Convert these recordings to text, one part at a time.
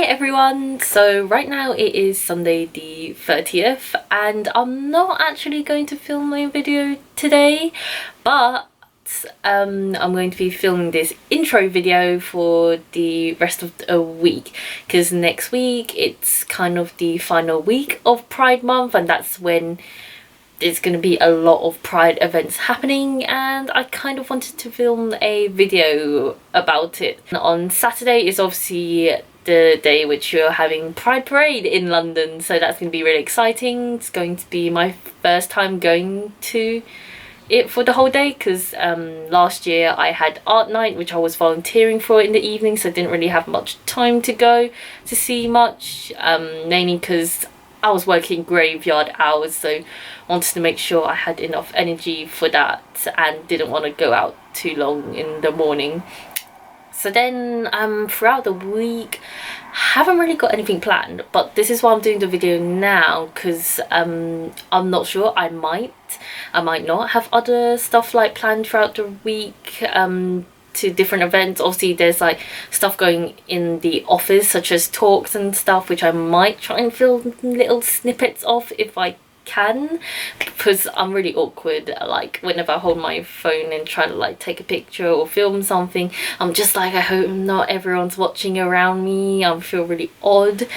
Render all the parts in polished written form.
everyone, so right now it is Sunday the 30th and I'm not actually going to film my video today, but I'm going to be filming this intro video for the rest of the week, because next week it's kind of the final week of Pride Month and that's when there's going to be a lot of Pride events happening, and I kind of wanted to film a video about it. On Saturday is obviously the day which you're having Pride Parade in London, so that's going to be really exciting. It's going to be my first time going to it for the whole day, because last year I had art night which I was volunteering for in the evening, so I didn't really have much time to go to see much, mainly because I was working graveyard hours, so I wanted to make sure I had enough energy for that and didn't want to go out too long in the morning. So then throughout the week, haven't really got anything planned, but this is why I'm doing the video now, because I'm not sure, I might not have other stuff like planned throughout the week, to different events. Obviously there's like stuff going in the office such as talks and stuff, which I might try and film little snippets of if I can, because I'm really awkward like whenever I hold my phone and try to like take a picture or film something. I'm just like, I hope not everyone's watching around me. I feel really odd,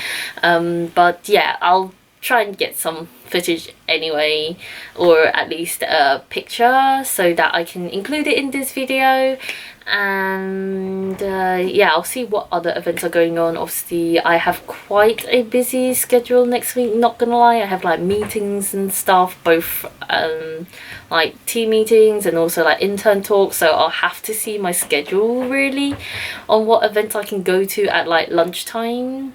but yeah, I'll try and get some footage anyway, or at least a picture, so that I can include it in this video. And yeah, I'll see what other events are going on. Obviously I have quite a busy schedule next week, not gonna lie. I have like meetings and stuff, both like team meetings and also like intern talks, so I'll have to see my schedule really on what events I can go to at like lunchtime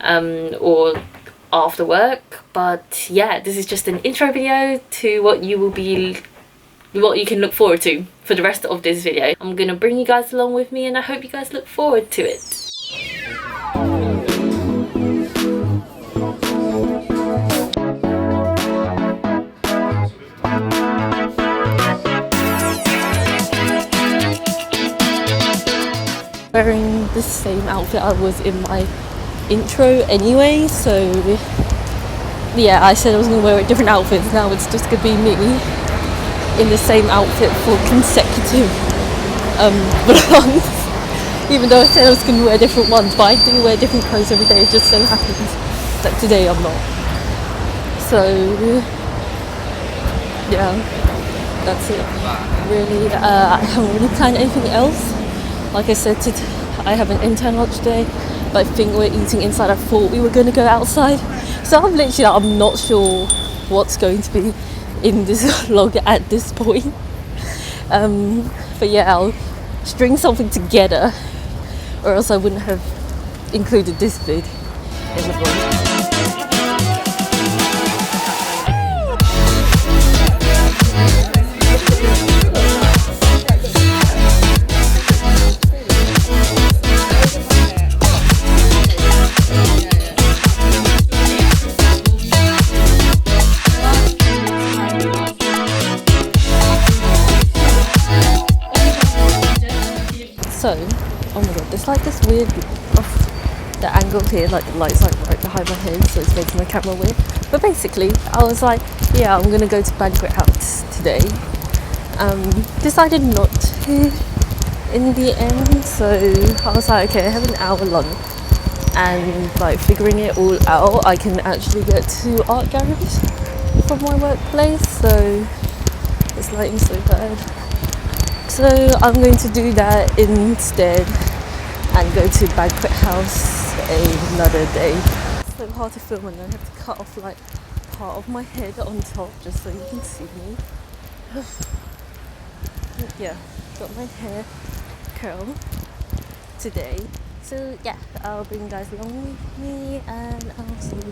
or after work. But yeah, this is just an intro video to what you can look forward to for the rest of this video. I'm gonna bring you guys along with me and I hope you guys look forward to it. Wearing the same outfit I was in my intro anyway, so yeah, I said I was going to wear different outfits. Now it's just going to be me in the same outfit for consecutive vlogs, even though I said I was going to wear different ones, but I do wear different clothes every day. It just so happens that today I'm not. So yeah, that's it really. I haven't really planned anything else. Like I said, I have an intern lunch today, but I think we're eating inside. I thought we were going to go outside, so I'm not sure what's going to be in this vlog at this point. But yeah, I'll string something together, or else I wouldn't have included this vid in the vlog. So, oh my god, there's like this weird the angle here, like the light's like right behind my head, so it's making my camera weird. But basically, I was like, yeah, I'm gonna go to Banquet House today. Decided not to in the end, so I was like, okay, I have an hour lunch, and like figuring it all out, I can actually get to art galleries from my workplace, so this lighting's so bad. So I'm going to do that instead and go to Banquet House another day. It's so hard to film, and I have to cut off like part of my head on top just so you can see me. Yeah, got my hair curl today. So yeah, I'll bring you guys along with me and I'll see you.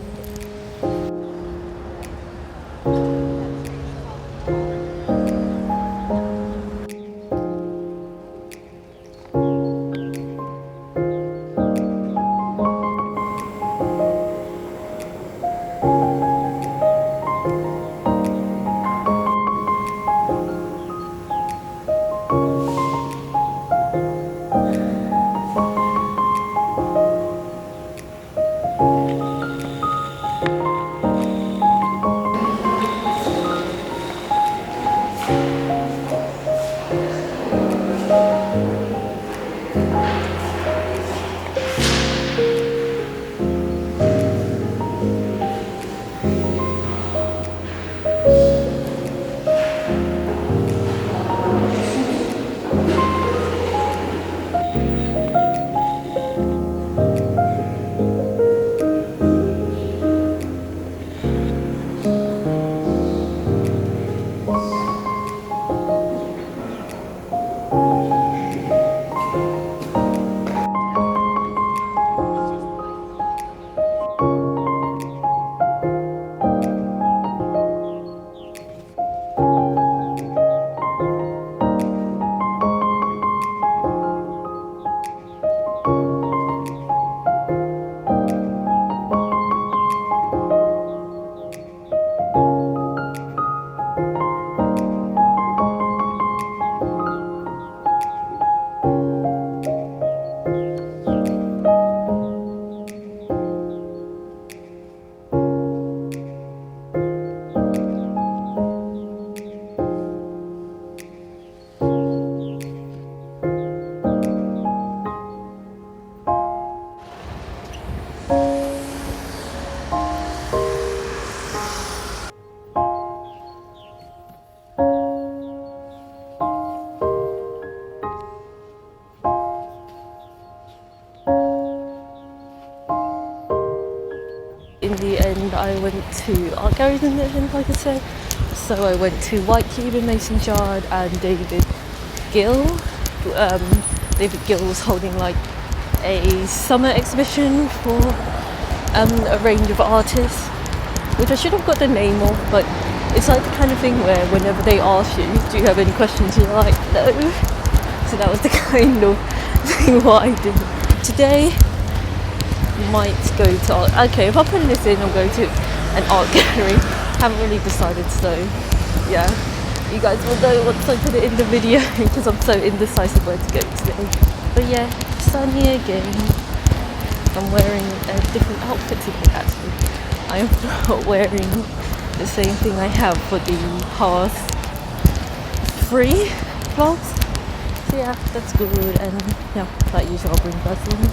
In the end, I went to art galleries in the end, like I said. So I went to White Cube in Mason Yard and David Gill. David Gill was holding like a summer exhibition for a range of artists, which I should have got the name of, but it's like the kind of thing where whenever they ask you, do you have any questions, you're like, no. So that was the kind of thing what I did. Today, might go to art. Okay, if I put this in, I'm going to an art gallery. Haven't really decided, so yeah, you guys will know once I put it in the video because I'm so indecisive where to go today. But yeah, sunny again. I'm wearing a different outfit today actually. I am not wearing the same thing I have for the past 3 vlogs. So yeah, that's good, and yeah, like usual I'll bring Vaseline.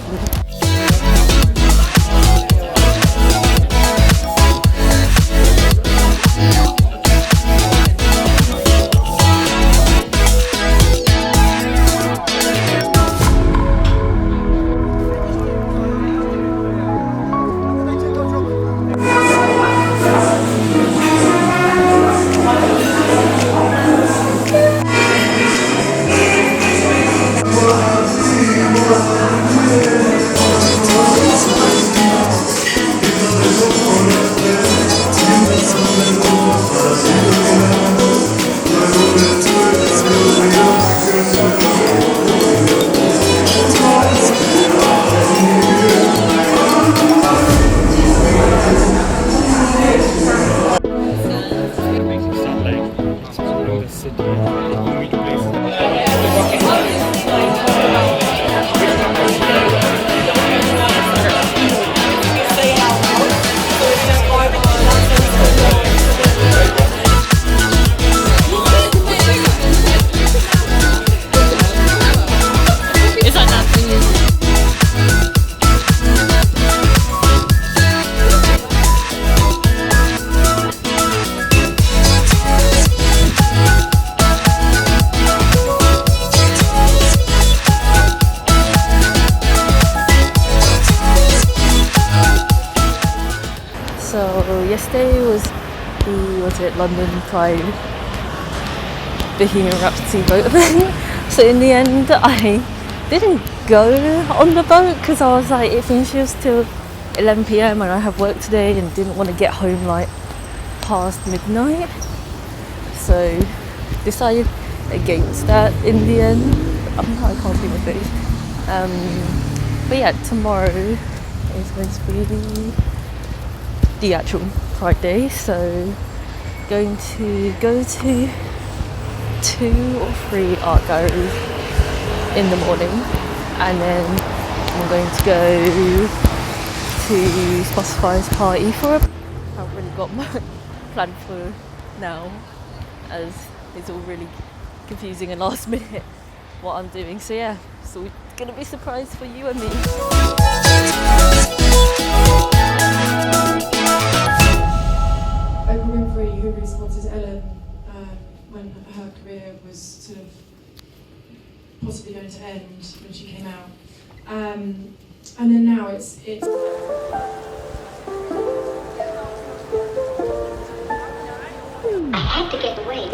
So yesterday was London Pride Bohemian Rhapsody boat event. So in the end I didn't go on the boat because I was like, it finishes till 11 PM and I have work today and didn't want to get home like past midnight. So decided against that in the end. I can't see my face. But yeah, tomorrow is going to be the actual Pride Day, so going to go to 2 or 3 art galleries in the morning, and then I'm going to go to Spotify's party for I haven't really got much planned for now, as it's all really confusing and last minute what I'm doing. So yeah, so it's gonna be a surprise for you and me. Who really supported Ellen when her career was sort of possibly going to end when she came out, and then now it's. I had to get away.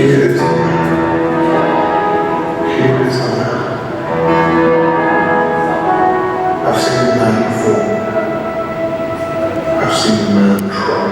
is a man. Here is a man. I've seen the man before. I've seen the man try.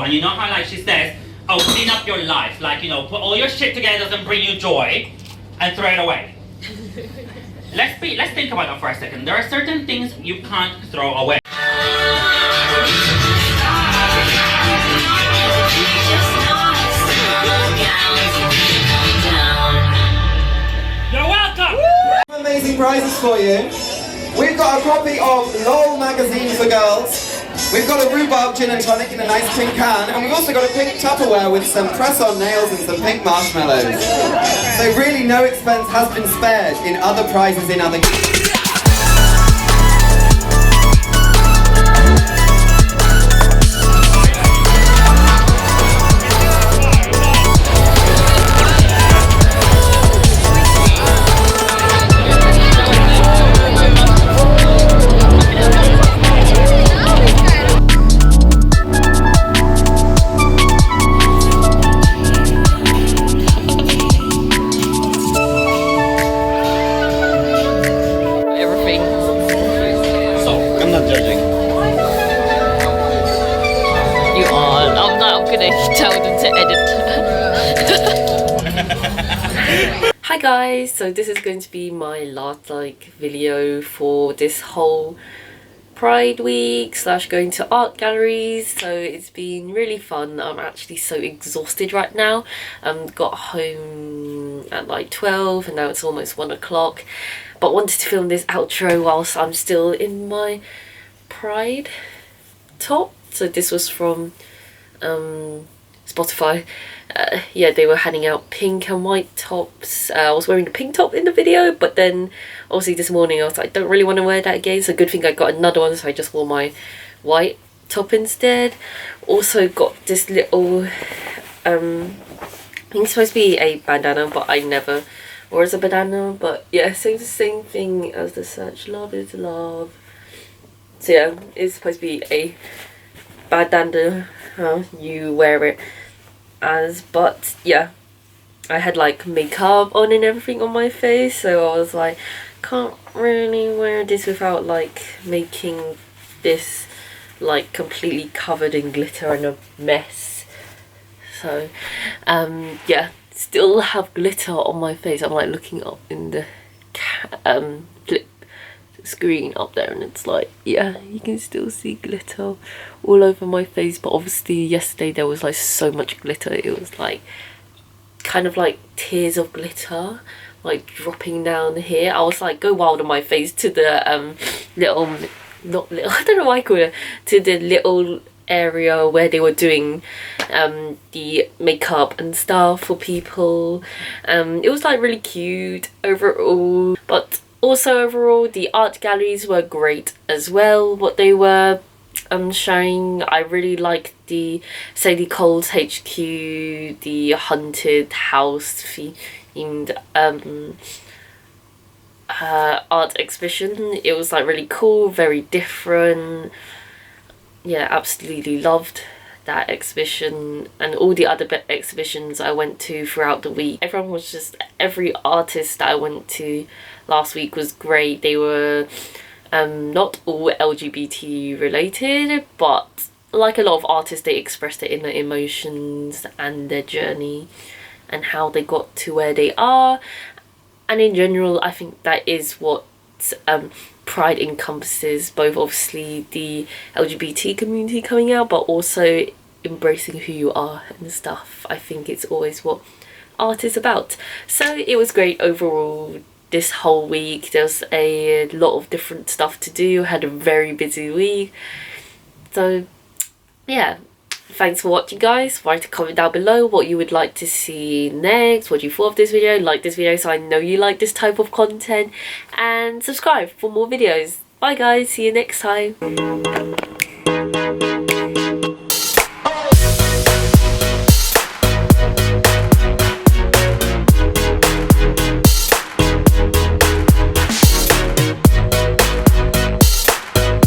And you know how like she says, oh, clean up your life, like, you know, put all your shit together doesn't bring you joy and throw it away. Let's think about that for a second. There are certain things you can't throw away. You're welcome! Amazing prizes for you. We've got a copy of LOL magazine for girls. We've got a rhubarb gin and tonic in a nice pink can, and we've also got a pink Tupperware with some press-on nails and some pink marshmallows. So really no expense has been spared in other prizes in other... Hi guys, so this is going to be my last video for this whole Pride week / going to art galleries. So it's been really fun. I'm actually so exhausted right now. Got home at like 12 and now it's almost 1 o'clock, but wanted to film this outro whilst I'm still in my Pride top. So this was from Spotify. Yeah, they were handing out pink and white tops. I was wearing the pink top in the video, but then obviously this morning I was like, I don't really want to wear that again, so good thing I got another one, so I just wore my white top instead. Also got this little I think it's supposed to be a bandana, but I never wore as a bandana. But yeah, same thing as the search, love is love. So yeah, it's supposed to be a bandana, you wear it as. But yeah, I had like makeup on and everything on my face, so I was like, can't really wear this without like making this like completely covered in glitter and a mess. So yeah, still have glitter on my face. I'm like looking up in the flip screen up there and it's like, yeah, you can still see glitter all over my face. But obviously yesterday there was like so much glitter, it was like kind of like tears of glitter like dropping down here. I was like, go wild on my face to the little, not little, I don't know why I call it, to the little area where they were doing the makeup and stuff for people. It was like really cute overall. But also overall the art galleries were great as well, what they were showing. I really liked the Sadie Cole's HQ, the haunted house themed art exhibition. It was like really cool, very different. Yeah, absolutely loved that exhibition and all the other exhibitions I went to throughout the week. Everyone was just, every artist that I went to last week was great. They were not all LGBT related, but like a lot of artists, they expressed it in their emotions and their journey and how they got to where they are. And in general, I think that is what Pride encompasses, both obviously the LGBT community coming out, but also embracing who you are and stuff. I think it's always what art is about. So it was great overall. this whole week. There's a lot of different stuff to do. Had a very busy week. So yeah, thanks for watching, guys. Write a comment down below what you would like to see next, what you thought of this video. Like this video so I know you like this type of content, and subscribe for more videos. Bye guys, see you next time.